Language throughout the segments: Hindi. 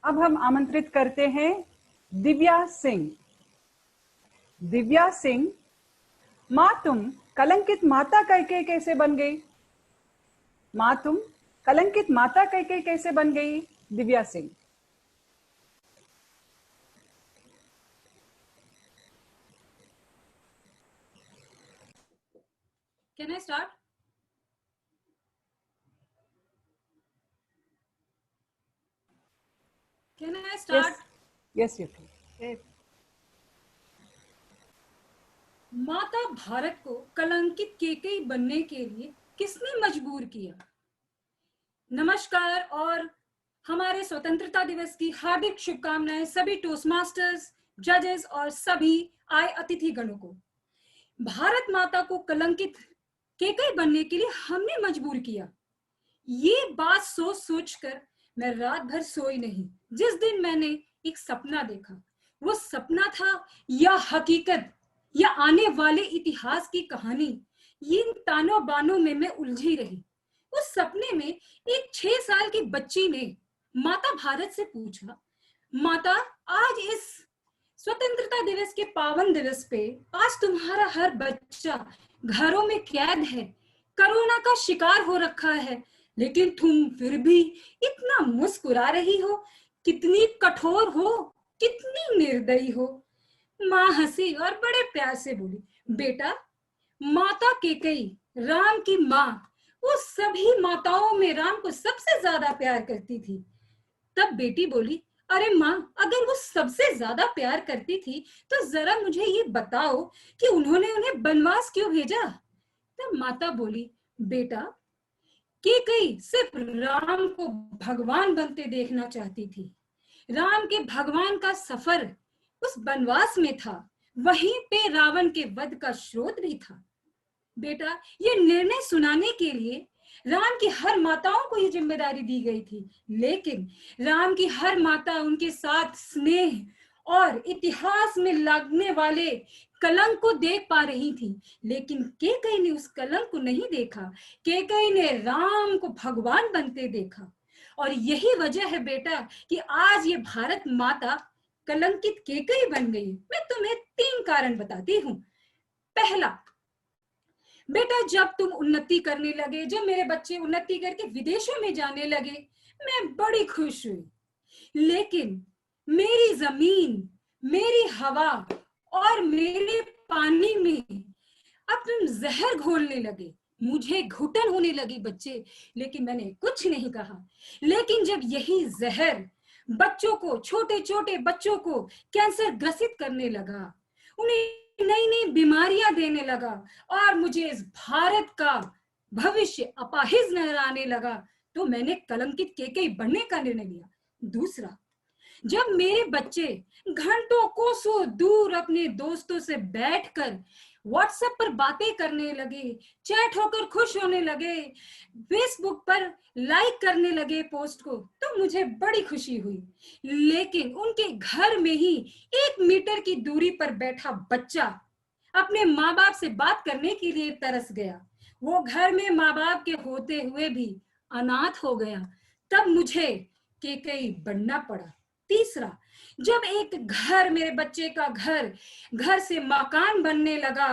अब हम आमंत्रित करते हैं दिव्या सिंह। दिव्या सिंह, माँ तुम कलंकित माता कैके कैसे बन गई? माँ तुम कलंकित माता कैके कैसे बन गई? Divya Singh. Can I start? Can I start? Yes, you can. माता भारत को कलंकित केकई बनने के लिए किसने मजबूर किया? नमस्कार और हमारे स्वतंत्रता दिवस की हार्दिक शुभकामनाएं सभी टोस्ट मास्टर्स, जजेस और सभी आए अतिथिगणों को। भारत माता को कलंकित केकई बनने के लिए हमने मजबूर किया। ये बात सोच सोचकर मैं रात भर सोई नहीं। जिस दिन मैंने एक सपना देखा, वो सपना था या हकीकत या आने वाले इतिहास की कहानी, इन तानों बानों में मैं उलझी रही। उस सपने में एक 6 साल की बच्ची ने माता भारत से पूछा, माता, आज इस स्वतंत्रता दिवस के पावन दिवस पे आज तुम्हारा हर बच्चा घरों में कैद है, कोरोना का शिकार हो रखा है, लेकिन तुम फिर भी इतना मुस्कुरा रही हो। कितनी कठोर हो, कितनी निर्दयी हो। माँ हंसी और बड़े प्यार से बोली, बेटा, माता केकई, राम की माँ, वो सभी माताओं में राम को सबसे ज्यादा प्यार करती थी। तब बेटी बोली, अरे माँ, अगर वो सबसे ज्यादा प्यार करती थी तो जरा मुझे ये बताओ कि उन्होंने उन्हें बनवास क्यों भेजा? तब माता बोली, बेटा, केकई सिर्फ राम को भगवान बनते देखना चाहती थी। राम के भगवान का सफर उस बनवास में था, वहीं पे रावण के वध का स्रोत भी था। बेटा, ये निर्णय सुनाने के लिए राम की हर माताओं को ये जिम्मेदारी दी गई थी, लेकिन राम की हर माता उनके साथ स्नेह और इतिहास में लगने वाले कलंक को देख पा रही थी, लेकिन केकई ने उस कलंक को नहीं देखा। केकई ने राम को भगवान बनते देखा। और यही वजह है बेटा कि आज ये भारत माता कलंकित केकई बन गई। मैं तुम्हें 3 कारण बताती हूँ। पहला, बेटा, जब तुम उन्नति करने लगे, जब मेरे बच्चे उन्नति करके विदेशों में जाने लगे, मैं बड़ी खुश हुई। लेकिन मेरी जमीन, मेरी हवा और मेरे पानी में अब तुम जहर घोलने लगे। मुझे घुटन होने लगी बच्चे, लेकिन मैंने कुछ नहीं कहा। लेकिन जब यही जहर बच्चों को, छोटे छोटे बच्चों को कैंसर ग्रसित करने लगा, उन्हें नई नई बीमारियां देने लगा और मुझे इस भारत का भविष्य अपाहिज नजर आने लगा, तो मैंने कलंकित केकई बनने का निर्णय लिया। दूसरा, जब मेरे बच्चे घंटों कोसों दूर अपने दोस्तों से बैठकर व्हाट्सएप पर बातें करने लगे, चैट होकर खुश होने लगे, फेसबुक पर लाइक करने लगे पोस्ट को, तो मुझे बड़ी खुशी हुई। लेकिन उनके घर में ही 1 मीटर की दूरी पर बैठा बच्चा अपने माँ बाप से बात करने के लिए तरस गया। वो घर में माँ बाप के होते हुए भी अनाथ हो गया। तब मुझे केकई बनना पड़ा। तीसरा, जब एक घर, मेरे बच्चे का घर से मकान बनने लगा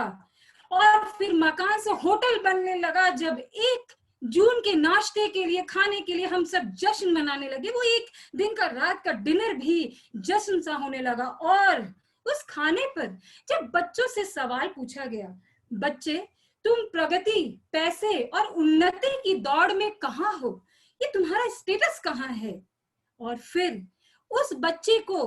और फिर मकान से होटल बनने लगा, जब 1 जून के नाश्ते के लिए, खाने के लिए हम सब जश्न मनाने लगे, वो एक दिन का, रात का डिनर भी जश्न सा होने लगा। और उस खाने पर जब बच्चों से सवाल पूछा गया, बच्चे, तुम प्रगति, पैसे और उन्नति की दौड़ में कहाँ हो? ये तुम्हारा स्टेटस कहाँ है? और फिर उस बच्चे को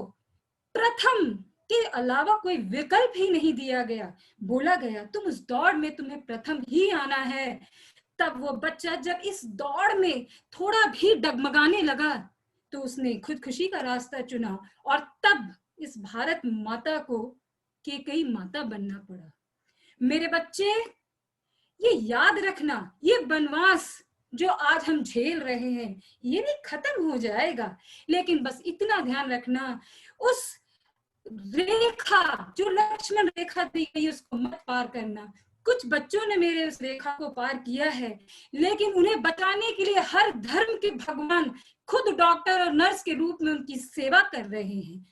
प्रथम के अलावा कोई विकल्प ही नहीं दिया गया। बोला गया, तुम उस दौड़ में तुम्हें प्रथम ही आना है। तब वो बच्चा जब इस दौड़ में थोड़ा भी डगमगाने लगा, तो उसने खुदकुशी का रास्ता चुना और तब इस भारत माता को केकई माता बनना पड़ा। मेरे बच्चे, ये याद रखना, ये बनवास जो आज हम झेल रहे हैं, ये नहीं खत्म हो जाएगा, लेकिन बस इतना ध्यान रखना, उस रेखा जो लक्ष्मण रेखा दी गई उसको मत पार करना। कुछ बच्चों ने मेरे उस रेखा को पार किया है, लेकिन उन्हें बचाने के लिए हर धर्म के भगवान खुद डॉक्टर और नर्स के रूप में उनकी सेवा कर रहे हैं।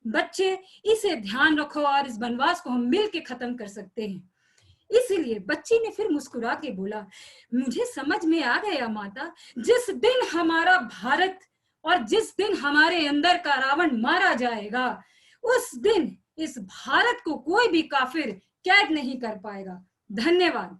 बच्चे, इसे ध्यान रखो और इस वनवास को हम मिल के खत्म कर सकते हैं। इसीलिए बच्ची ने फिर मुस्कुरा के बोला, मुझे समझ में आ गया माता, जिस दिन हमारा भारत और जिस दिन हमारे अंदर का रावण मारा जाएगा, उस दिन इस भारत को कोई भी काफिर कैद नहीं कर पाएगा। धन्यवाद।